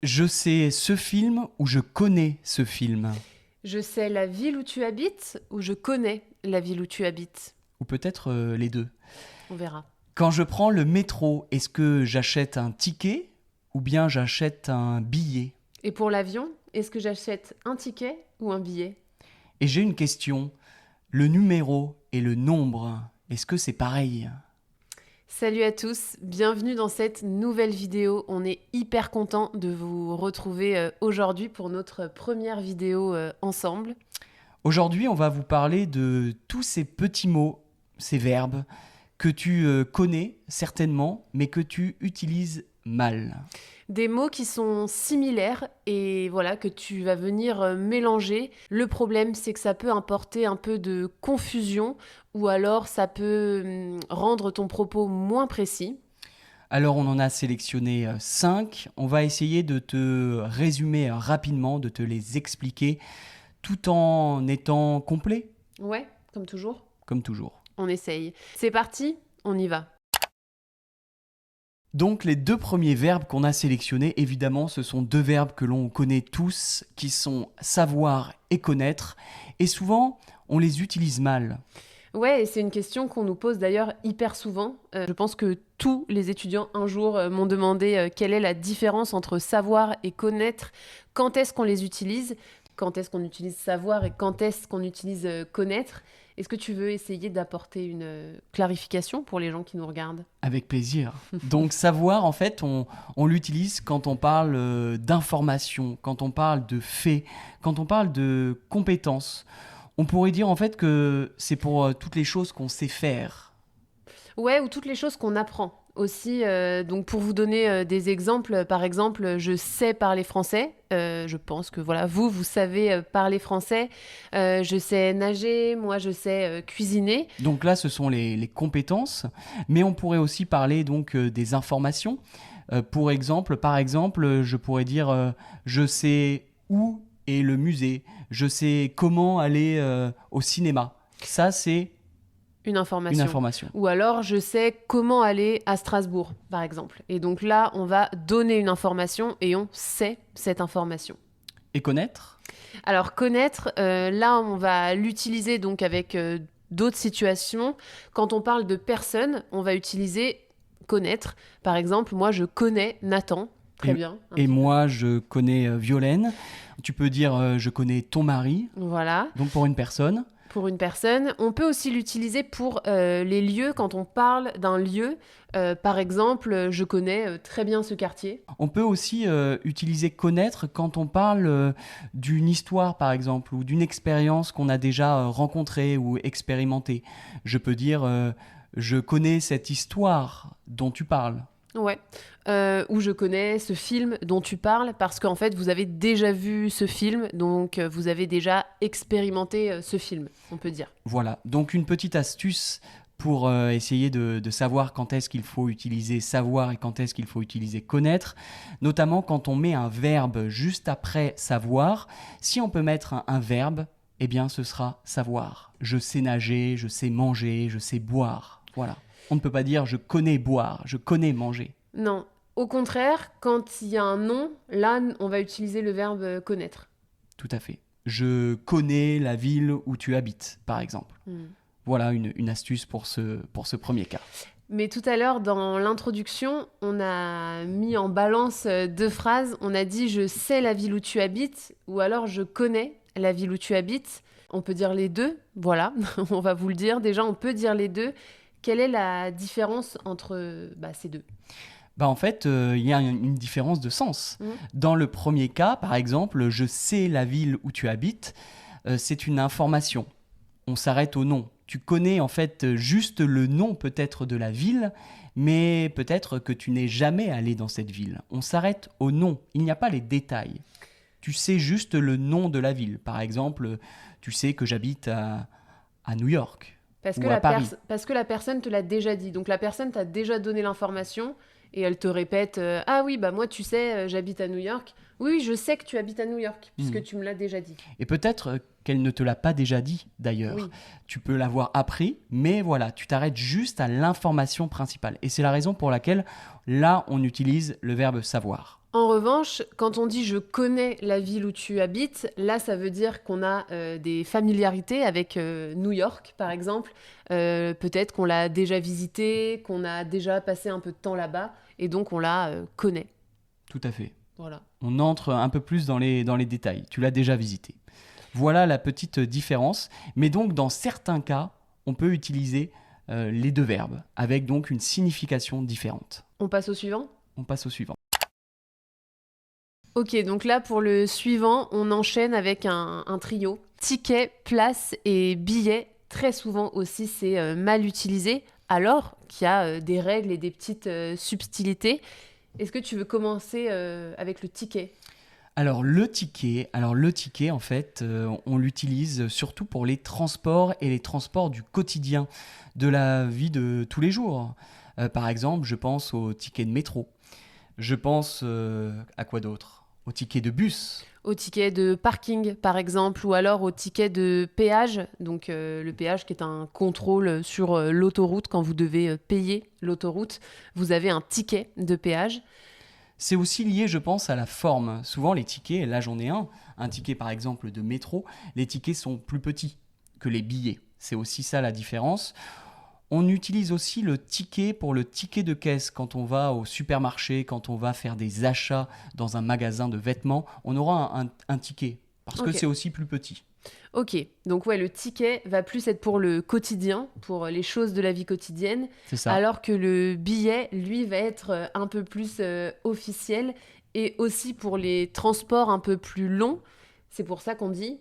Je sais ce film ou je connais ce film. Je sais la ville où tu habites ou je connais la ville où tu habites. Ou peut-être les deux. On verra. Quand je prends le métro, est-ce que j'achète un ticket ou bien j'achète un billet? Et pour l'avion, est-ce que j'achète un ticket ou un billet? Et j'ai une question. Le numéro et le nombre, est-ce que c'est pareil? Salut à tous, bienvenue dans cette nouvelle vidéo. On est hyper content de vous retrouver aujourd'hui pour notre première vidéo ensemble. Aujourd'hui, on va vous parler de tous ces petits mots, ces verbes que tu connais certainement, mais que tu utilises mal. Des mots qui sont similaires et voilà que tu vas venir mélanger. Le problème, c'est que ça peut apporter un peu de confusion ou alors ça peut rendre ton propos moins précis. Alors on en a sélectionné 5. On va essayer de te résumer rapidement, de te les expliquer tout en étant complet, Ouais, comme toujours. comme toujours. On essaye. C'est parti, on y va. Donc les deux premiers verbes qu'on a sélectionnés, évidemment, ce sont deux verbes que l'on connaît tous, qui sont savoir et connaître. Et souvent, on les utilise mal. Ouais, et c'est une question qu'on nous pose d'ailleurs hyper souvent. Je pense que tous les étudiants un jour m'ont demandé quelle est la différence entre savoir et connaître, quand est-ce qu'on les utilise, quand est-ce qu'on utilise savoir et quand est-ce qu'on utilise connaître. Est-ce que tu veux essayer d'apporter une clarification pour les gens qui nous regardent? Avec plaisir. Donc savoir, en fait, on l'utilise quand on parle d'informations, quand on parle de faits, quand on parle de compétences. On pourrait dire en fait que c'est pour toutes les choses qu'on sait faire. Ouais, ou toutes les choses qu'on apprend aussi. Donc pour vous donner des exemples, par exemple, je sais parler français. Je pense que voilà, vous savez parler français. Je sais nager, moi je sais cuisiner. Donc là, ce sont les compétences, mais on pourrait aussi parler donc des informations. Par exemple, je pourrais dire je sais où est le musée, je sais comment aller au cinéma. Ça, c'est Une une information. information. Ou alors, je sais comment aller à Strasbourg, par exemple. Et donc là, on va donner une information et on sait cette information. Et connaître? Alors, connaître, là, on va l'utiliser donc avec d'autres situations. Quand on parle de personnes, on va utiliser connaître. Par exemple, moi, je connais Nathan. Très bien. Un Et petit peu. moi, je connais Violaine. Tu peux dire je connais ton mari, Voilà. donc pour une personne. Pour une personne. On peut aussi l'utiliser pour les lieux, quand on parle d'un lieu. Par exemple, je connais très bien ce quartier. On peut aussi utiliser connaître quand on parle d'une histoire, par exemple, ou d'une expérience qu'on a déjà rencontrée ou expérimentée. Je peux dire je connais cette histoire dont tu parles. Ouais. Ou je connais ce film dont tu parles parce qu'en fait, vous avez déjà vu ce film, donc vous avez déjà expérimenté ce film, on peut dire. Voilà, donc une petite astuce pour essayer de savoir quand est-ce qu'il faut utiliser savoir et quand est-ce qu'il faut utiliser connaître, notamment quand on met un verbe juste après savoir. Si on peut mettre un verbe, eh bien ce sera savoir. Je sais nager, je sais manger, je sais boire. Voilà. On ne peut pas dire je connais boire, je connais manger. Non. Au contraire, quand il y a un nom, là, on va utiliser le verbe connaître. Tout à fait. Je connais la ville où tu habites, par exemple. Voilà une astuce pour ce premier cas. Mais tout à l'heure, dans l'introduction, on a mis en balance deux phrases. On a dit je sais la ville où tu habites ou alors je connais la ville où tu habites. On peut dire les deux, voilà, on va vous le dire. Déjà, on peut dire les deux. Quelle est la différence entre ces deux? En fait, il y a une différence de sens. Dans le premier cas, par exemple, je sais la ville où tu habites, c'est une information. On s'arrête au nom. Tu connais en fait juste le nom peut-être de la ville, mais peut-être que tu n'es jamais allé dans cette ville. On s'arrête au nom. Il n'y a pas les détails. Tu sais juste le nom de la ville. Par exemple, tu sais que j'habite à New York Parce que, ou à Paris. parce que la personne te l'a déjà dit. Donc la personne t'a déjà donné l'information et elle te répète ah oui, bah moi tu sais, j'habite à New York. Oui, oui, je sais que tu habites à New York, puisque tu me l'as déjà dit. Et peut-être qu'elle ne te l'a pas déjà dit d'ailleurs. Oui. Tu peux l'avoir appris, mais voilà, tu t'arrêtes juste à l'information principale. Et c'est la raison pour laquelle là, on utilise le verbe savoir. En revanche, quand on dit je connais la ville où tu habites, là ça veut dire qu'on a des familiarités avec New York par exemple. Peut-être qu'on l'a déjà visité, qu'on a déjà passé un peu de temps là-bas et donc on la connaît. Tout à fait. Voilà. On entre un peu plus dans les détails. Tu l'as déjà visité. Voilà la petite différence. Mais donc, dans certains cas, on peut utiliser les deux verbes, avec donc une signification différente. On passe au suivant ? On passe au suivant. Ok, donc là pour le suivant, on enchaîne avec un trio. Ticket, place et billet. Très souvent aussi, c'est mal utilisé, alors qu'il y a des règles et des petites subtilités. Est-ce que tu veux commencer avec le ticket ? Alors le ticket, en fait, on l'utilise surtout pour les transports et les transports du quotidien, de la vie de tous les jours. Par exemple, je pense au ticket de métro. Je pense à quoi d'autre ? Au ticket de bus. Au ticket de parking, par exemple, ou alors au ticket de péage. Donc le péage qui est un contrôle sur l'autoroute. Quand vous devez payer l'autoroute, vous avez un ticket de péage. C'est aussi lié, je pense, à la forme. Souvent, les tickets, et là j'en ai un ticket par exemple de métro, les tickets sont plus petits que les billets. C'est aussi ça la différence. On utilise aussi le ticket pour le ticket de caisse quand on va au supermarché, quand on va faire des achats dans un magasin de vêtements. On aura un ticket parce que c'est aussi plus petit. Ok, donc ouais, le ticket va plus être pour le quotidien, pour les choses de la vie quotidienne, C'est ça. alors que le billet, lui, va être un peu plus officiel et aussi pour les transports un peu plus longs. C'est pour ça qu'on dit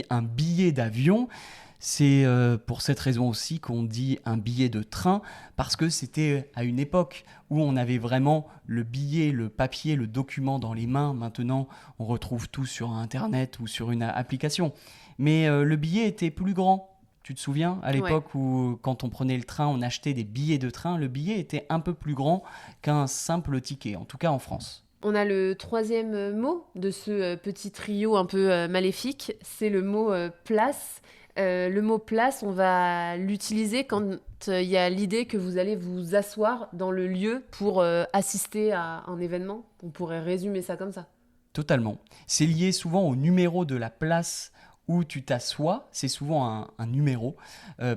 un billet d'avion. C'est pour cette raison aussi qu'on dit un billet de train, parce que c'était à une époque où on avait vraiment le billet, le papier, le document dans les mains. Maintenant, on retrouve tout sur Internet ou sur une application. Mais le billet était plus grand. Tu te souviens, à l'époque où, quand on prenait le train, on achetait des billets de train, le billet était un peu plus grand qu'un simple ticket, en tout cas en France. On a le troisième mot de ce petit trio un peu maléfique, c'est le mot place. Le mot place, on va l'utiliser quand il y a l'idée que vous allez vous asseoir dans le lieu pour assister à un événement. On pourrait résumer ça comme ça. Totalement. C'est lié souvent au numéro de la place où tu t'assois. C'est souvent un numéro.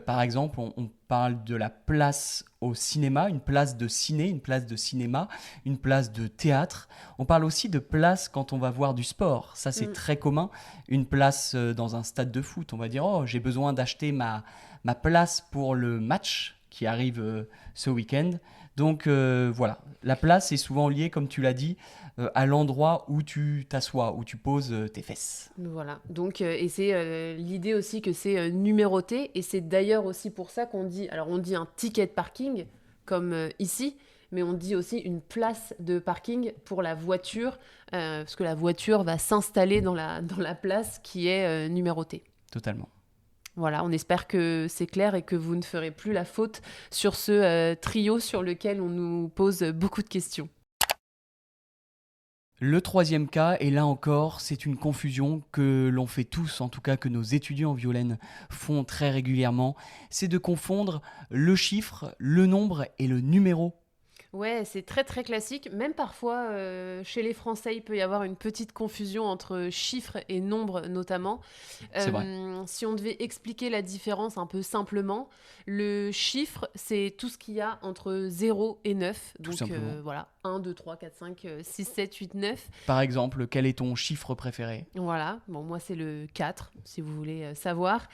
Par exemple, on parle de la place au cinéma, une place de ciné, une place de cinéma, une place de théâtre. On parle aussi de place quand on va voir du sport. Ça, c'est très commun. Une place dans un stade de foot. On va dire, oh, j'ai besoin d'acheter ma place pour le match qui arrive ce week-end. Donc voilà, la place est souvent liée, comme tu l'as dit, à l'endroit où tu t'assois, où tu poses tes fesses. Voilà, donc et c'est l'idée aussi que c'est numéroté, et c'est d'ailleurs aussi pour ça qu'on dit, alors on dit un ticket de parking, comme ici, mais on dit aussi une place de parking pour la voiture, parce que la voiture va s'installer dans la place qui est numérotée. Totalement. Voilà, on espère que c'est clair et que vous ne ferez plus la faute sur ce trio sur lequel on nous pose beaucoup de questions. Le troisième cas, et là encore, c'est une confusion que l'on fait tous, en tout cas que nos étudiants en Violaine font très régulièrement, c'est de confondre le chiffre, le nombre et le numéro. Ouais, c'est très très classique. Même parfois, chez les Français, il peut y avoir une petite confusion entre chiffres et nombres notamment. C'est vrai. Si on devait expliquer la différence un peu simplement, le chiffre, c'est tout ce qu'il y a entre 0 et 9. Tout Donc simplement. voilà, 1, 2, 3, 4, 5, 6, 7, 8, 9. Par exemple, quel est ton chiffre préféré ? Voilà, bon, moi c'est le 4, si vous voulez savoir.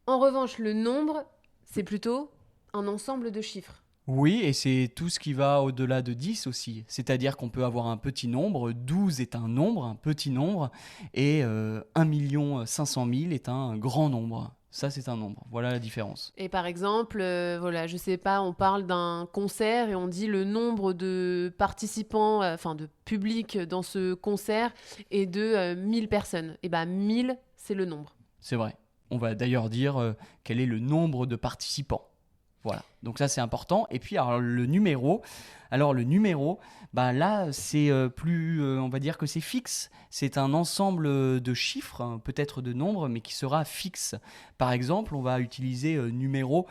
En revanche, le nombre, c'est plutôt un ensemble de chiffres. Oui, et c'est tout ce qui va au-delà de 10 aussi. C'est-à-dire qu'on peut avoir un petit nombre, 12 est un nombre, un petit nombre, et 1 500 000 est un grand nombre. Ça, c'est un nombre. Voilà la différence. Et par exemple, voilà, je sais pas, on parle d'un concert et on dit le nombre de participants, enfin de public dans ce concert est de 1000 personnes. Et bien 1000, c'est le nombre. C'est vrai. On va d'ailleurs dire quel est le nombre de participants. Voilà. Donc ça, c'est important. Et puis, alors, le numéro, là, c'est on va dire que c'est fixe. C'est un ensemble de chiffres, hein, peut-être de nombres, mais qui sera fixe. Par exemple, on va utiliser numéro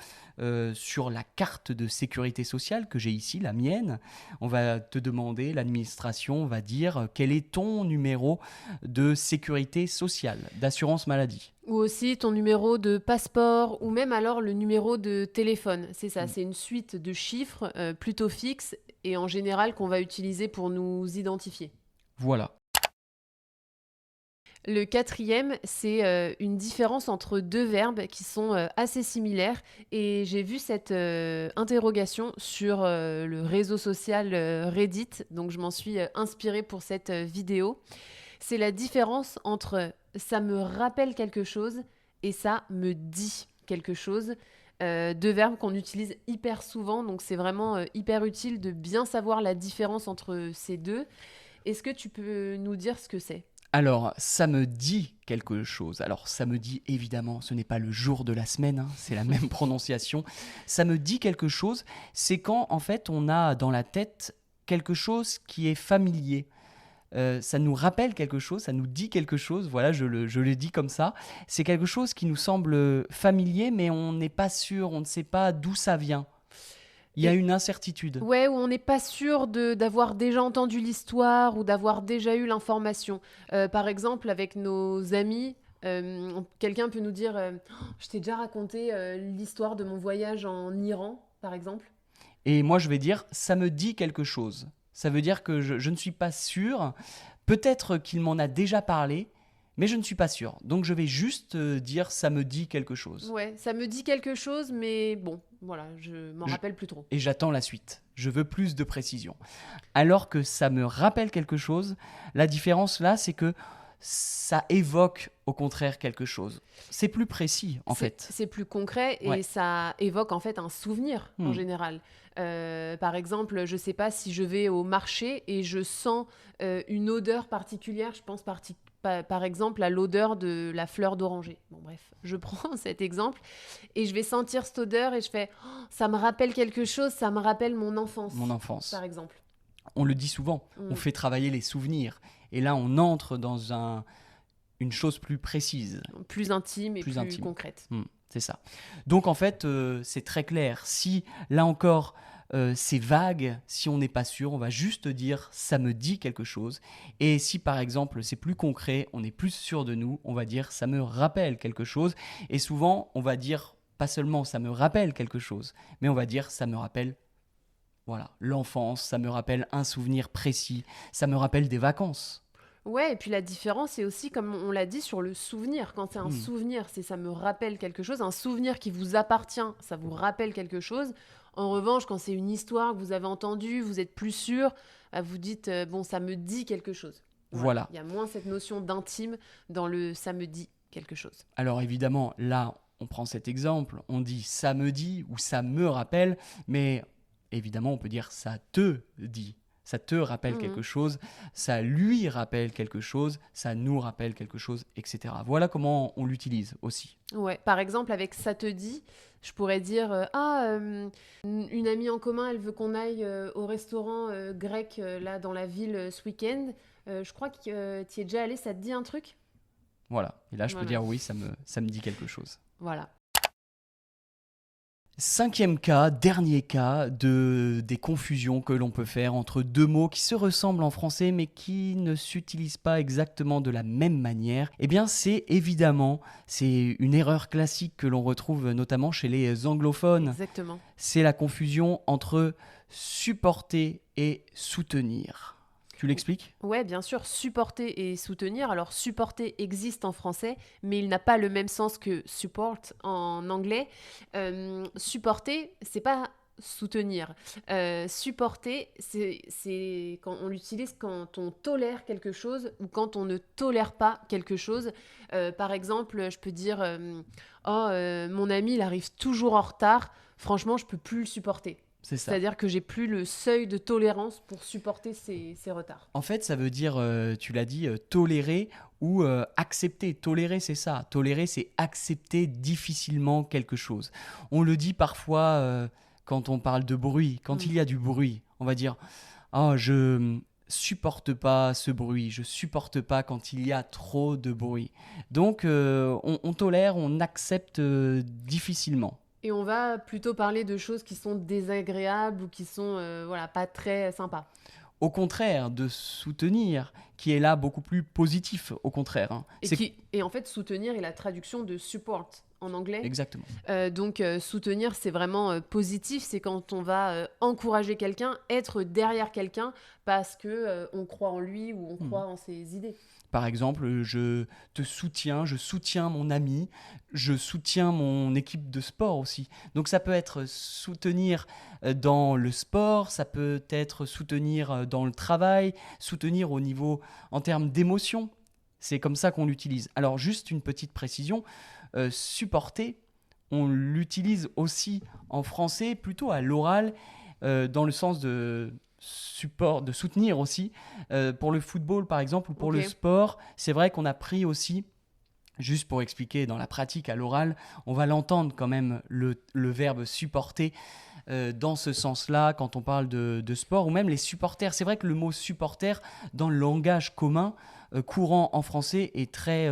sur la carte de sécurité sociale que j'ai ici, la mienne. On va te demander, l'administration va dire quel est ton numéro de sécurité sociale, d'assurance maladie. Ou aussi ton numéro de passeport, ou même alors le numéro de téléphone. C'est ça, c'est une suite de chiffres plutôt fixes et en général qu'on va utiliser pour nous identifier. Voilà. Le quatrième, c'est une différence entre deux verbes qui sont assez similaires. Et j'ai vu cette interrogation sur le réseau social Reddit, donc je m'en suis inspirée pour cette vidéo. C'est la différence entre ça me rappelle quelque chose et ça me dit quelque chose. Deux verbes qu'on utilise hyper souvent, donc c'est vraiment hyper utile de bien savoir la différence entre ces deux. Est-ce que tu peux nous dire ce que c'est ? Alors, ça me dit quelque chose. Alors, ça me dit, évidemment, ce n'est pas le jour de la semaine, hein, c'est la même prononciation. Ça me dit quelque chose, c'est quand, en fait, on a dans la tête quelque chose qui est familier. Ça nous rappelle quelque chose, ça nous dit quelque chose, voilà, je le dis comme ça. C'est quelque chose qui nous semble familier, mais on n'est pas sûr, on ne sait pas d'où ça vient. Il y a une incertitude. Ouais, où on n'est pas sûr d'avoir déjà entendu l'histoire ou d'avoir déjà eu l'information. Par exemple, avec nos amis, quelqu'un peut nous dire Oh, je t'ai déjà raconté l'histoire de mon voyage en Iran, par exemple. Et moi, je vais dire, ça me dit quelque chose. Ça veut dire que je ne suis pas sûr. Peut-être qu'il m'en a déjà parlé, mais je ne suis pas sûr. Donc, je vais juste dire, ça me dit quelque chose. Ouais, ça me dit quelque chose, mais bon, voilà, je m'en rappelle plus trop. Et j'attends la suite. Je veux plus de précision. Alors que ça me rappelle quelque chose, la différence là, c'est que ça évoque au contraire quelque chose. C'est plus précis en fait. C'est plus concret et ça évoque en fait un souvenir en général. Par exemple, je sais pas si je vais au marché et je sens une odeur particulière, je pense par exemple à l'odeur de la fleur d'oranger. Bon bref, je prends cet exemple et je vais sentir cette odeur et je fais oh, ça me rappelle quelque chose, ça me rappelle mon enfance. Mon enfance. Par exemple. On le dit souvent, on fait travailler les souvenirs. Et là, on entre dans une chose plus précise. Plus intime et plus concrète. C'est ça. Donc, en fait, c'est très clair. Si, là encore, c'est vague, si on n'est pas sûr, on va juste dire « ça me dit quelque chose ». Et si, par exemple, c'est plus concret, on est plus sûr de nous, on va dire « ça me rappelle quelque chose ». Et souvent, on va dire pas seulement « ça me rappelle quelque chose », mais on va dire « ça me rappelle ». Voilà, l'enfance, ça me rappelle un souvenir précis, ça me rappelle des vacances. Ouais, et puis la différence, c'est aussi, comme on l'a dit, sur le souvenir. Quand c'est un souvenir, c'est ça me rappelle quelque chose. Un souvenir qui vous appartient, ça vous rappelle quelque chose. En revanche, quand c'est une histoire que vous avez entendue, vous êtes plus sûr, vous dites, bon, ça me dit quelque chose. Voilà. Il y a moins cette notion d'intime dans le ça me dit quelque chose. Alors évidemment, là, on prend cet exemple, on dit ça me dit ou ça me rappelle, mais évidemment, on peut dire ça te dit. Ça te rappelle quelque chose, ça lui rappelle quelque chose, ça nous rappelle quelque chose, etc. Voilà comment on l'utilise aussi. Ouais, par exemple, avec ça te dit, je pourrais dire une amie en commun, elle veut qu'on aille au restaurant grec là dans la ville ce week-end. Je crois que tu y es déjà allé, ça te dit un truc ? Voilà, et là je peux dire oui, ça me dit quelque chose. Voilà. 5e cas, dernier cas des confusions que l'on peut faire entre deux mots qui se ressemblent en français mais qui ne s'utilisent pas exactement de la même manière. Eh bien c'est une erreur classique que l'on retrouve notamment chez les anglophones. Exactement. C'est la confusion entre supporter et soutenir. Tu l'expliques ? Ouais, bien sûr, supporter et soutenir. Alors, supporter existe en français, mais il n'a pas le même sens que support en anglais. Supporter, c'est pas soutenir. Supporter, c'est quand on l'utilise quand on tolère quelque chose ou quand on ne tolère pas quelque chose. Par exemple, je peux dire mon ami, il arrive toujours en retard. Franchement, je peux plus le supporter. C'est-à-dire que j'ai plus le seuil de tolérance pour supporter ces retards. En fait, ça veut dire, tu l'as dit, tolérer ou accepter. Tolérer, c'est ça. Tolérer, c'est accepter difficilement quelque chose. On le dit parfois quand on parle de bruit, quand il y a du bruit, on va dire « Oh, je supporte pas ce bruit, je supporte pas quand il y a trop de bruit ». Donc, on tolère, on accepte difficilement. Et on va plutôt parler de choses qui sont désagréables ou qui sont pas très sympas. Au contraire, de soutenir, qui est là beaucoup plus positif, au contraire. Hein. Et en fait, soutenir est la traduction de support en anglais. Exactement. Donc, soutenir, c'est vraiment positif. C'est quand on va encourager quelqu'un, être derrière quelqu'un parce qu'on croit en lui ou on croit en ses idées. Par exemple, je te soutiens, je soutiens mon ami, je soutiens mon équipe de sport aussi. Donc ça peut être soutenir dans le sport, ça peut être soutenir dans le travail, soutenir au niveau en termes d'émotion. C'est comme ça qu'on l'utilise. Alors juste une petite précision, supporter, on l'utilise aussi en français plutôt à l'oral, dans le sens de support, de soutenir aussi. Pour le football par exemple ou pour le sport, c'est vrai qu'on a pris aussi, juste pour expliquer dans la pratique à l'oral, on va l'entendre quand même le verbe supporter dans ce sens-là quand on parle de sport ou même les supporters. C'est vrai que le mot supporter dans le langage commun courant en français est très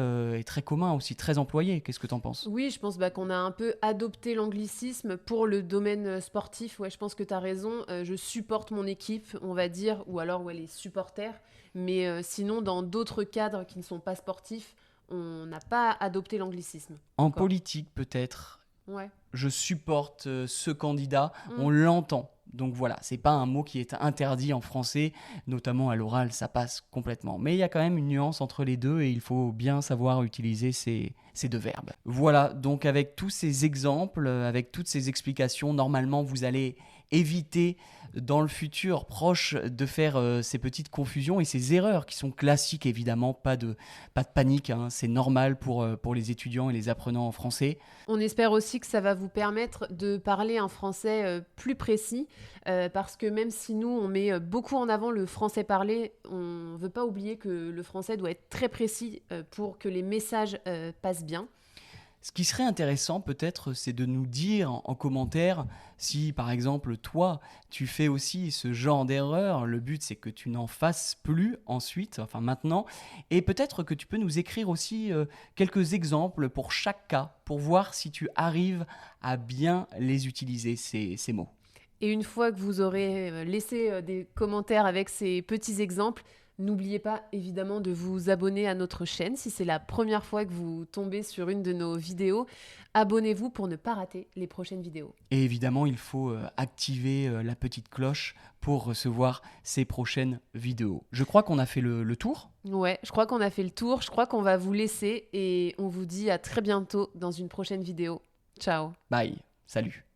commun aussi, très employé. Qu'est-ce que tu en penses ? Oui, je pense qu'on a un peu adopté l'anglicisme pour le domaine sportif. Ouais, je pense que tu as raison. Je supporte mon équipe, on va dire, ou alors les supporters. Mais sinon, dans d'autres cadres qui ne sont pas sportifs, on n'a pas adopté l'anglicisme. En politique, peut-être. Ouais. Je supporte ce candidat, on l'entend. Donc voilà, c'est pas un mot qui est interdit en français, notamment à l'oral, ça passe complètement. Mais il y a quand même une nuance entre les deux et il faut bien savoir utiliser ces deux verbes. Voilà, donc avec tous ces exemples, avec toutes ces explications, normalement vous allez éviter dans le futur proche de faire ces petites confusions et ces erreurs qui sont classiques évidemment, pas de panique, hein, c'est normal pour les étudiants et les apprenants en français. On espère aussi que ça va vous permettre de parler un français plus précis parce que même si nous on met beaucoup en avant le français parlé, on ne veut pas oublier que le français doit être très précis pour que les messages passent bien. Ce qui serait intéressant peut-être, c'est de nous dire en commentaire si, par exemple, toi, tu fais aussi ce genre d'erreur. Le but, c'est que tu n'en fasses plus ensuite, enfin maintenant. Et peut-être que tu peux nous écrire aussi quelques exemples pour chaque cas, pour voir si tu arrives à bien les utiliser, ces mots. Et une fois que vous aurez laissé des commentaires avec ces petits exemples, n'oubliez pas évidemment de vous abonner à notre chaîne si c'est la première fois que vous tombez sur une de nos vidéos. Abonnez-vous pour ne pas rater les prochaines vidéos. Et évidemment, il faut activer la petite cloche pour recevoir ces prochaines vidéos. Je crois qu'on a fait le tour. Ouais, je crois qu'on a fait le tour. Je crois qu'on va vous laisser et on vous dit à très bientôt dans une prochaine vidéo. Ciao. Bye, salut.